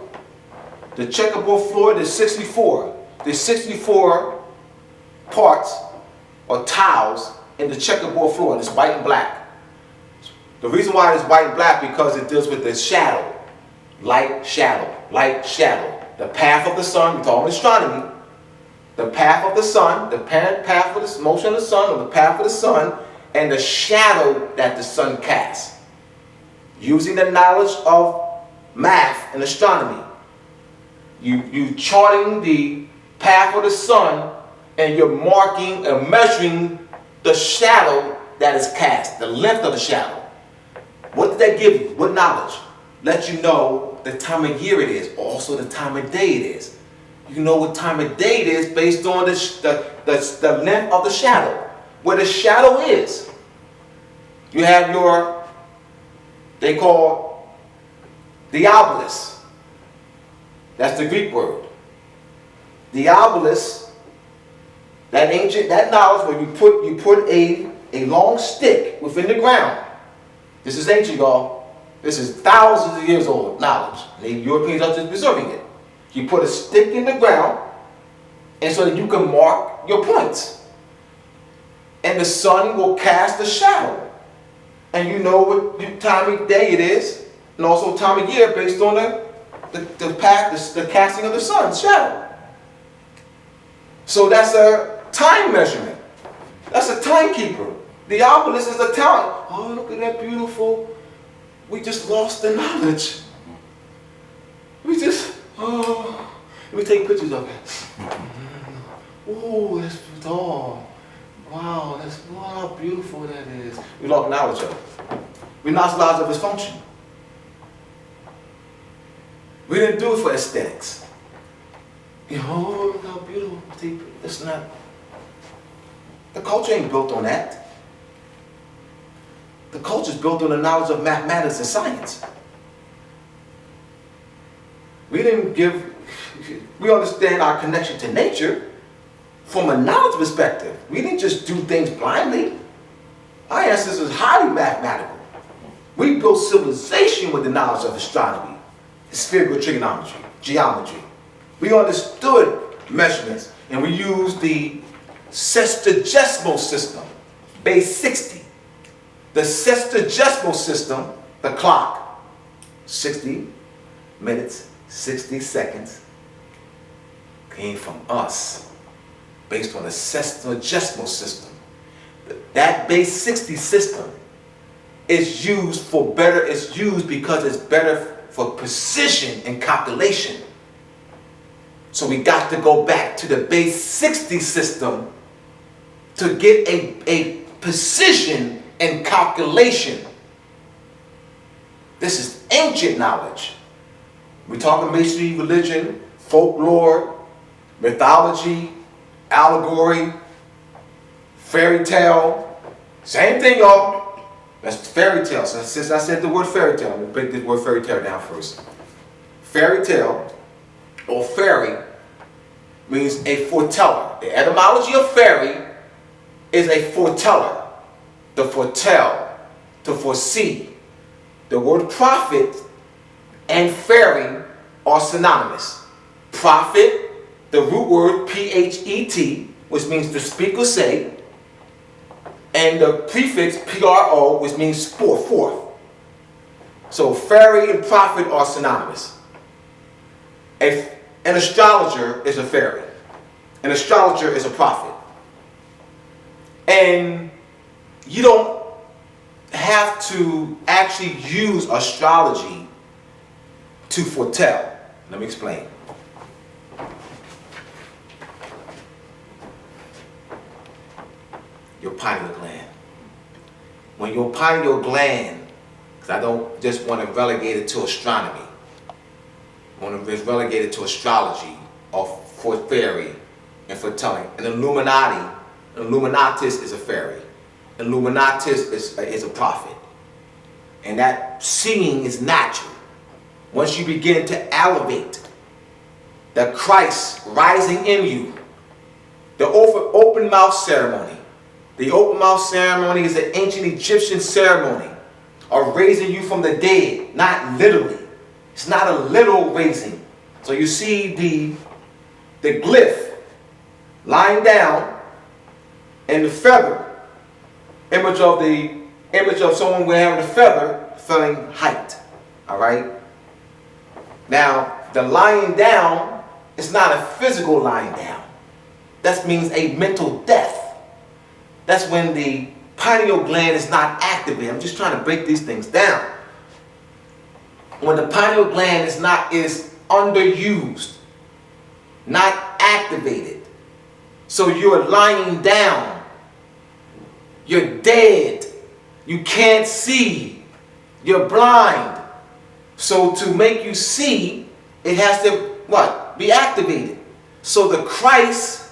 The checkerboard floor, there's 64. There's 64 parts or tiles in the checkerboard floor. It's white and black. The reason why it's white and black because it deals with the shadow. Light, shadow, light, shadow. The path of the sun, we're talking astronomy. The path of the sun, the path of the motion of the sun, or the path of the sun, and the shadow that the sun casts. Using the knowledge of math and astronomy, you charting the path of the sun, and you're marking and measuring the shadow that is cast, the length of the shadow. What did that give you? What knowledge? Let you know the time of year it is, also the time of day it is. You know what time of day it is based on the length of the shadow. Where the shadow is. You have they call the obelisk. That's the Greek word. The obelisk, that knowledge where you put a long stick within the ground. This is ancient, y'all. This is thousands of years old knowledge. The Europeans are just preserving it. You put a stick in the ground, and so that you can mark your points. And the sun will cast a shadow. And you know what time of day it is, and also time of year based on the casting of the sun's shadow. So that's a time measurement. That's a timekeeper. The obelisk is a time. Oh, look at that beautiful. We just lost the knowledge. Let me take pictures of it. Oh, that's tall. Wow, how beautiful that is. We lost knowledge of it. We lost knowledge of its function. We didn't do it for aesthetics. You know, oh, look how beautiful. It's not. The culture ain't built on that. The culture is built on the knowledge of mathematics and science. We understand our connection to nature from a knowledge perspective. We didn't just do things blindly. Our ancestors was highly mathematical. We built civilization with the knowledge of astronomy, spherical trigonometry, geometry. We understood measurements, and we used the sexagesimal system, base 60. The sexagesimal system, the clock, 60 minutes, 60 seconds, came from us, based on the sexagesimal system. That base 60 system is used because it's better for precision and calculation. So we got to go back to the base 60 system to get a precision and calculation. This is ancient knowledge. We're talking masonry, religion, folklore, mythology, allegory, fairy tale. Same thing, y'all. That's fairy tale. So since I said the word fairy tale, let me break this word fairy tale down first. Fairy tale or fairy means a foreteller. The etymology of fairy is a foreteller. To foretell, to foresee. The word prophet and fairy are synonymous. Prophet, the root word P-H-E-T, which means to speak or say, and the prefix P-R-O, which means forth. So fairy and prophet are synonymous. An astrologer is a fairy. An astrologer is a prophet. And you don't have to actually use astrology to foretell. Let me explain. Your pineal gland. When your pineal gland, because I don't just want to relegate it to astronomy, I want to relegate it to astrology or for fairy and foretelling. An Illuminatus is a fairy. Illuminatus is a prophet. And that seeing is natural. Once you begin to elevate the Christ rising in you, the open mouth ceremony. The open mouth ceremony is an ancient Egyptian ceremony of raising you from the dead, not literally. It's not a literal raising. So you see the glyph lying down and the feather, image of someone wearing a feather, filling height. All right. Now the lying down is not a physical lying down. That means a mental death. That's when the pineal gland is not activated. I'm just trying to break these things down. When the pineal gland is underused, not activated. So you're lying down. You're dead. You can't see. You're blind. So to make you see, it has to what? Be activated. So the Christ,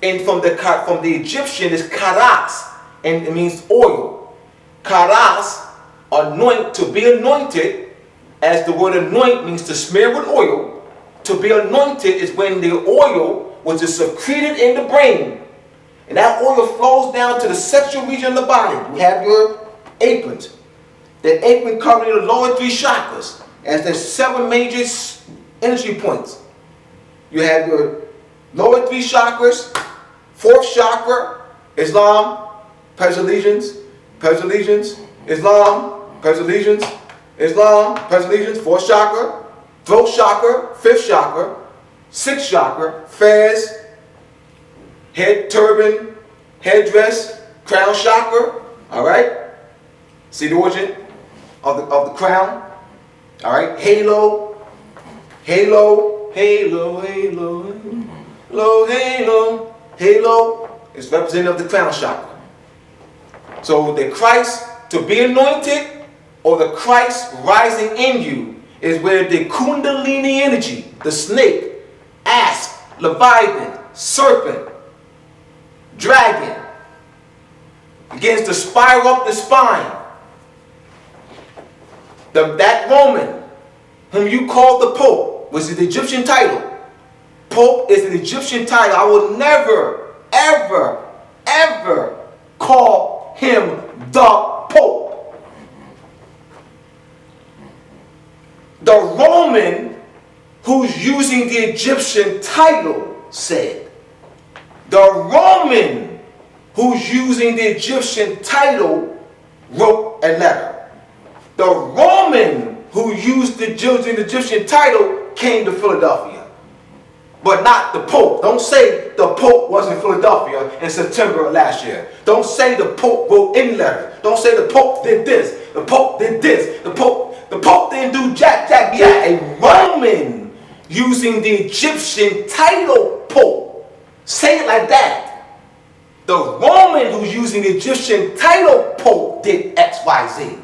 and from the Egyptian is karas, and it means oil. Karas, anoint, to be anointed, as the word anoint means to smear with oil. To be anointed is when the oil was secreted in the brain. And that oil flows down to the sexual region of the body. You have your aprons. The apron covering the lower three chakras, as there's 7 major energy points. You have your lower 3 chakras, 4th chakra, Islam, pledge allegiance, Islam, pledge allegiance, Islam, pledge allegiance, 4th chakra, throat chakra, 5th chakra, 6th chakra, fez, head turban, headdress, crown chakra. All right. See the origin of the crown. All right. Halo, halo, halo, halo, halo, halo, halo is representative of the crown chakra. So the Christ, to be anointed, or the Christ rising in you, is where the Kundalini energy, the snake, asp, leviathan, serpent, dragon, begins to spiral up the spine. That Roman, whom you call the Pope, was the Egyptian title. Pope is an Egyptian title. I will never, ever, ever call him the Pope. The Roman who's using the Egyptian title said. The Roman who's using the Egyptian title wrote a letter. The Roman who used the Egyptian title came to Philadelphia. But not the Pope. Don't say the Pope was in Philadelphia in September of last year. Don't say the Pope wrote any letter. Don't say the Pope did this. The Pope did this. The Pope didn't do jack. Yeah, a Roman using the Egyptian title Pope. Say it like that. The Roman who's using the Egyptian title Pope did X, Y, Z.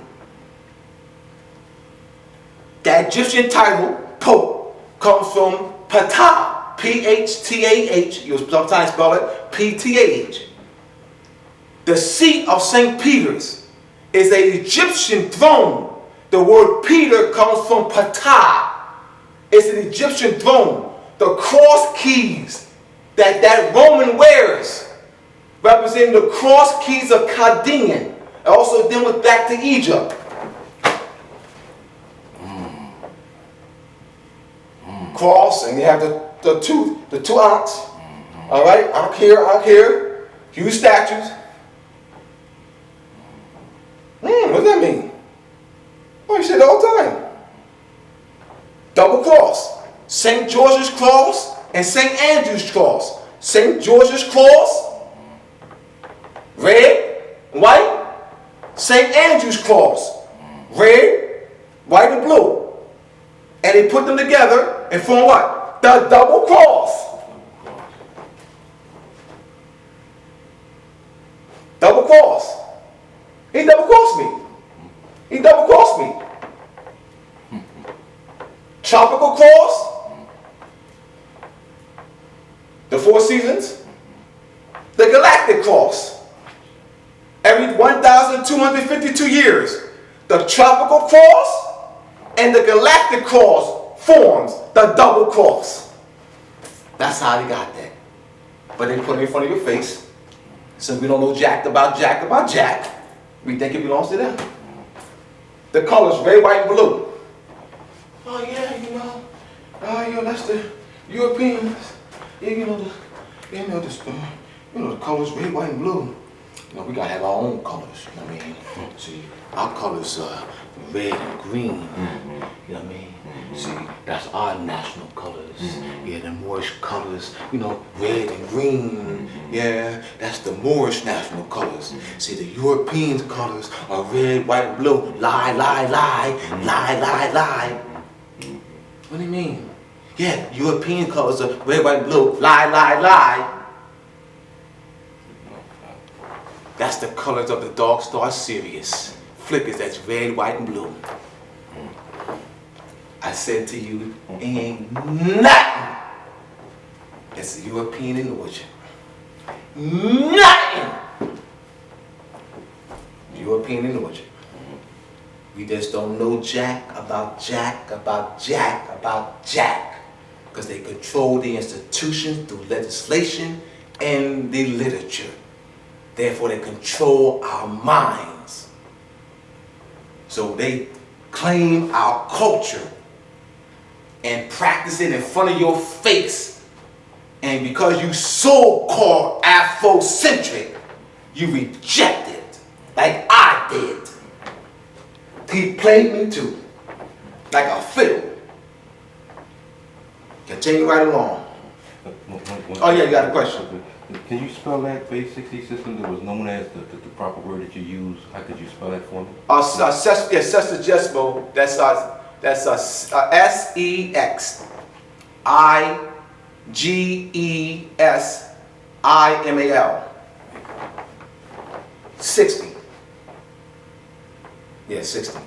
That Egyptian title Pope comes from Ptah, P-H-T-A-H. You sometimes spell it P-T-A-H. The seat of St. Peter's is an Egyptian throne. The word Peter comes from Ptah. It's an Egyptian throne. The cross keys that Roman wears, representing the cross keys of Chaldean, also then went back to Egypt. Cross, and you have the two ox. All right, out here, huge statues. What does that mean? Oh, you say it all the time. Double cross. St. George's cross and St. Andrew's cross. St. George's cross, red, white. St. Andrew's cross, red, white, and blue. And they put them together and form what? The double cross. Double cross. He double crossed me. He double crossed me. Tropical cross. The four seasons. The galactic cross. Every 1,252 years. The tropical cross and the galactic cross forms the double cross. That's how they got that. But they put it in front of your face. Since we don't know jack about jack, we think it belongs to them. The colors red, white, and blue. Oh yeah, that's the Europeans. Yeah, the colors red, white, and blue. We gotta have our own colors. You know what I mean? See, our colors are red and green. You know what I mean? See, that's our national colors. Yeah, the Moorish colors, red and green. Yeah, that's the Moorish national colors. See, the European colors are red, white, and blue. Lie, lie, lie, lie, lie, lie. What do you mean? Yeah, European colors are red, white, and blue. Lie, lie, lie. That's the colors of the Dark Star Sirius. Flickers, that's red, white, and blue. I said to you, ain't nothing that's European in origin. Nothing European in origin. We just don't know jack about jack. Because they control the institutions through legislation and the literature. Therefore, they control our minds. So they claim our culture and practice it in front of your face. And because you so-called Afrocentric, you reject it, like I did. He played me too, like a fiddle. Continue right along. Oh yeah, you got a question. Can you spell that base 60 system that was known as the proper word that you use? How could you spell that for me? Sexagesimo. That's S-E-X-I-G-E-S-I-M-A-L. 60. Yeah, 60.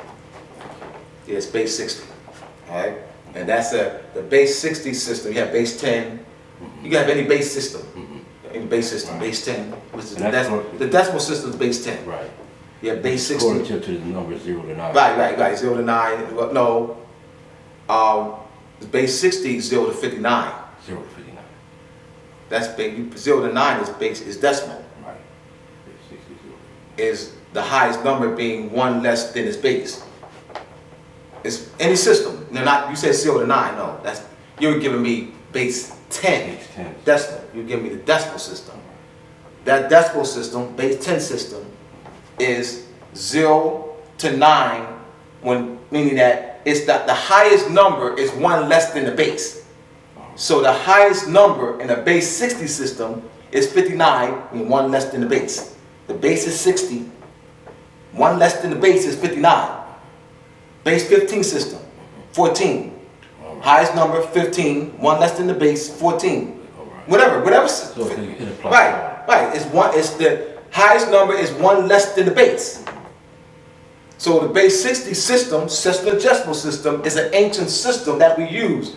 Yeah, it's base 60. Alright? And that's the base 60 system. You have base 10. You can have any base system. Any base system, base 10. Which is the decimal system is base 10. Right. You have base 60. According to the number 0 to 9. Right. 0 to 9. Well, no. The base 60 is 0 to 59. 0 to 59. That's base. 0 to 9 is decimal. Right. Base 60, 0. Is the highest number being 1 less than its base. It's any system. No, not you said 0 to 9. No, that's you're giving me base 10. Base 10. Decimal. You're giving me the decimal system. That decimal system, base 10 system, is 0 to 9, meaning that it's the highest number is 1 less than the base. So the highest number in a base 60 system is 59, meaning 1 less than the base. The base is 60, 1 less than the base is 59. Base 15 system, 14. Highest number, 15, 1 less than the base, 14. Whatever. So it applies. Right. It's the highest number is 1 less than the base. So the base 60 system, sesquidecimal system, is an ancient system that we use,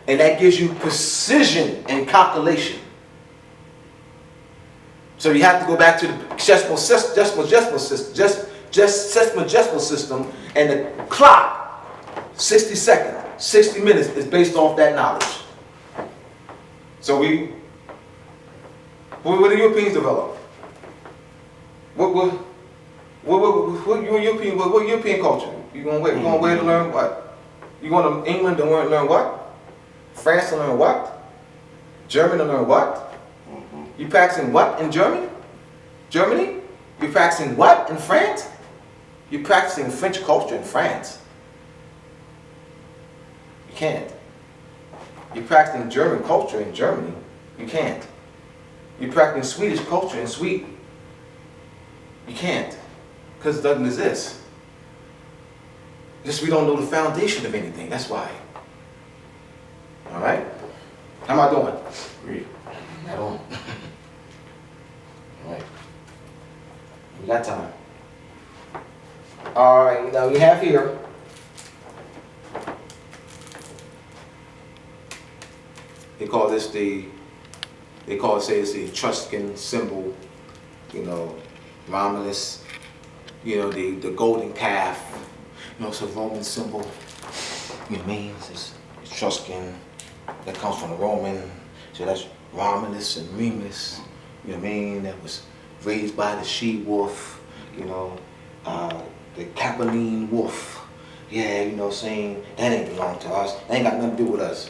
and that gives you precision in calculation. So you have to go back to the decimal system, and the clock, 60 seconds, 60 minutes is based off that knowledge. So what the Europeans develop? What European culture? You going where to learn what? You going to England to learn what? France to learn what? Germany to learn what? You practicing what in Germany? You practicing what in France? You practicing French culture in France. You can't. You're practicing German culture in Germany. You can't. You're practicing Swedish culture in Sweden. You can't. Because it doesn't exist. Just we don't know the foundation of anything. That's why. Alright? How am I doing? Great. Alright. We got time. Alright, now we have here they call it's the Etruscan symbol, Romulus, the golden calf, it's a Roman symbol, you know what I mean? It's Etruscan, that comes from the Roman, so that's Romulus and Remus, you know what I mean? That was raised by the she-wolf, the Capitoline wolf, saying that ain't belong to us, that ain't got nothing to do with us.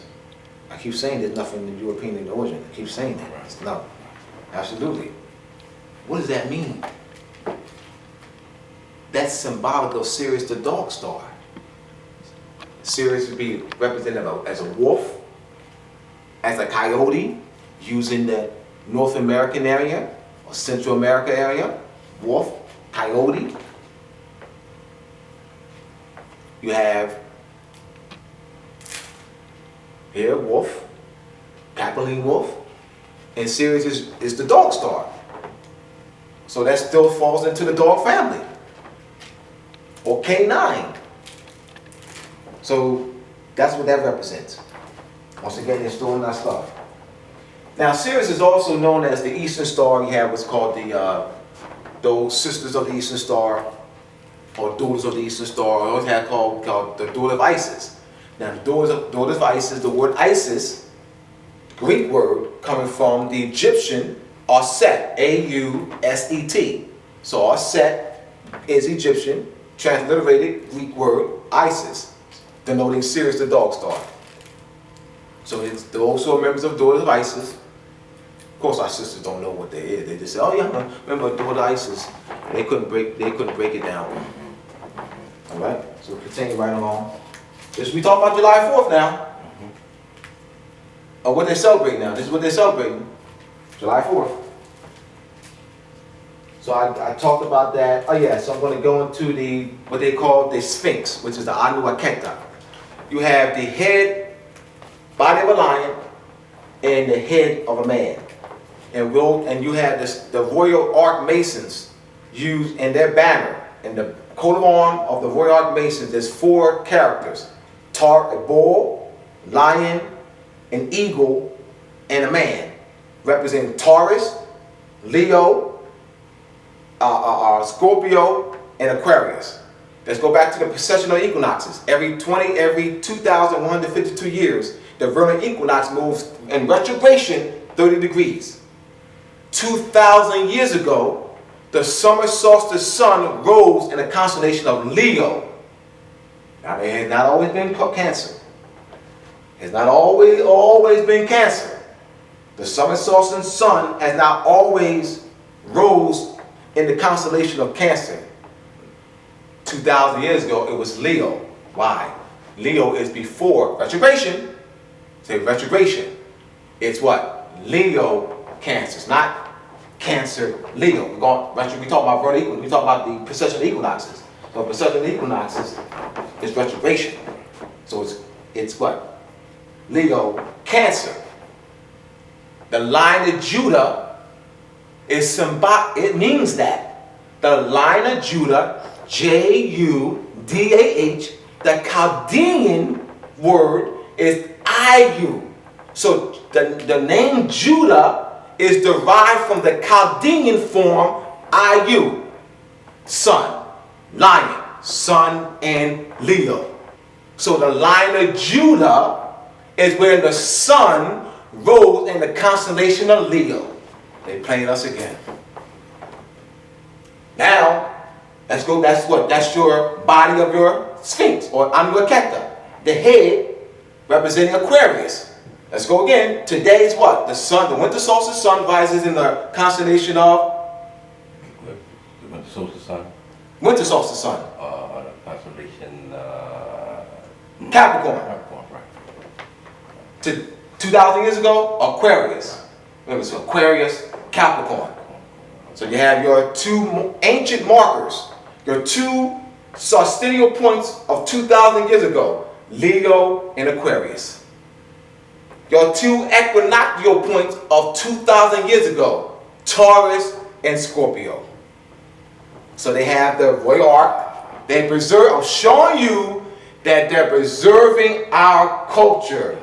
I keep saying there's nothing in European in origin. I keep saying that. No, absolutely. What does that mean? That's symbolic of Sirius the dog star. Sirius would be represented as a wolf, as a coyote, using the North American area or Central America area. Wolf, coyote. You have here, wolf, Capitoline wolf, and Sirius is the dog star. So that still falls into the dog family. Or K9. So that's what that represents. Once again, they're storing that stuff. Now, Sirius is also known as the Eastern Star. You have what's called those sisters of the Eastern Star, or daughters of the Eastern Star, or what's that called the daughter of Isis. Now, the daughters of Isis, the word Isis, Greek word, coming from the Egyptian Aset, A-U-S-E-T. So Aset is Egyptian, transliterated Greek word Isis, denoting Sirius the dog star. So they're also members of daughters of Isis. Of course, our sisters don't know what they is. They just say, "Oh yeah, remember daughter Isis." They couldn't break it down. All right. So continue right along. We talk about July 4th now. What they celebrate now. This is what they're celebrating. July 4th. So I talked about that. Oh yeah, so I'm going to go into what they call the Sphinx, which is the Anu Aketa. You have the head, body of a lion, and the head of a man. And you have the Royal Ark Masons used in their banner. In the coat of arms of the Royal Ark Masons, there's 4 characters. A bull, lion, an eagle, and a man, representing Taurus, Leo, Scorpio, and Aquarius. Let's go back to the precessional equinoxes. Every 2,152 years, the vernal equinox moves in retrogression 30 degrees. 2,000 years ago, the summer solstice sun rose in the constellation of Leo. Now, it has not always been Cancer. It's not always been Cancer. The summer solstice sun has not always rose in the constellation of Cancer. 2,000 years ago, it was Leo. Why? Leo is before retrogression. Say retrogression. It's what? Leo Cancer. It's not Cancer Leo. We talk about vernal equinox. We talk about the precessional equinoxes. So precessional equinoxes is retrogression. So it's what? Leo Cancer. The line of Judah is symbolic. It means that the line of Judah, J-U-D-A-H, the Chaldean word is I-U. So the name Judah is derived from the Chaldean form I-U. Sun, lion, sun, and Leo. So the line of Judah is where the sun rose in the constellation of Leo. They played us again. Now, let's go, that's your body of your Sphinx, or Anuaketa. The head representing Aquarius. Let's go again. Today is what? The sun, the winter solstice sun rises in the constellation of? The winter solstice sun? Winter solstice sun. The constellation, Capricorn. Capricorn, right. 2,000 years ago, Aquarius. Remember, so Aquarius, Capricorn. So you have your two ancient markers, your two solstitial points of 2,000 years ago, Leo and Aquarius. Your two equinoctial points of 2,000 years ago, Taurus and Scorpio. So they have the royal ark. They preserve, I'm showing you that they're preserving our culture.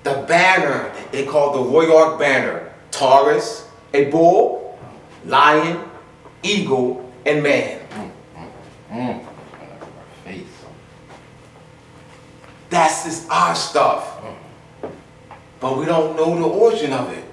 The banner, they call the royal ark banner, Taurus, a bull, lion, eagle, and man. Face. That's just our stuff. But we don't know the origin of it.